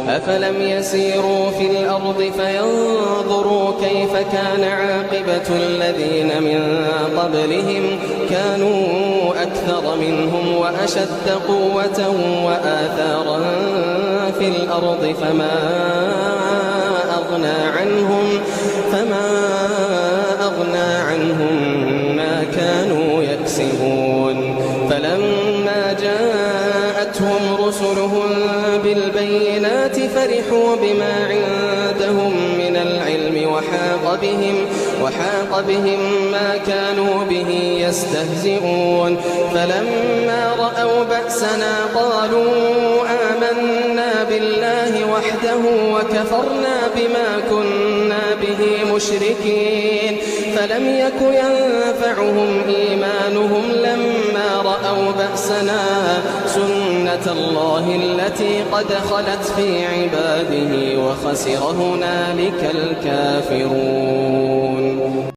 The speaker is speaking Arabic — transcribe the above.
أفلم يسيروا في الأرض فينظروا كيف كان عاقبة الذين من قبلهم كانوا أكثر منهم وأشد قوة وآثارا في الأرض فما أغنى عنهم ما كانوا يكسبون. فلما جاءتهم رسلهم بالبينات فرحوا بما عندهم من العلم وحاق بهم ما كانوا به يستهزئون. فلما رأوا بأسنا قالوا آمنا بالله وحده وكفرنا بما كنا به مشركين. فلم يك ينفعهم إيمانهم لما رأوا بأسنا سنة الله التي قد خلت في عباده وخسر هنالك الكافرون.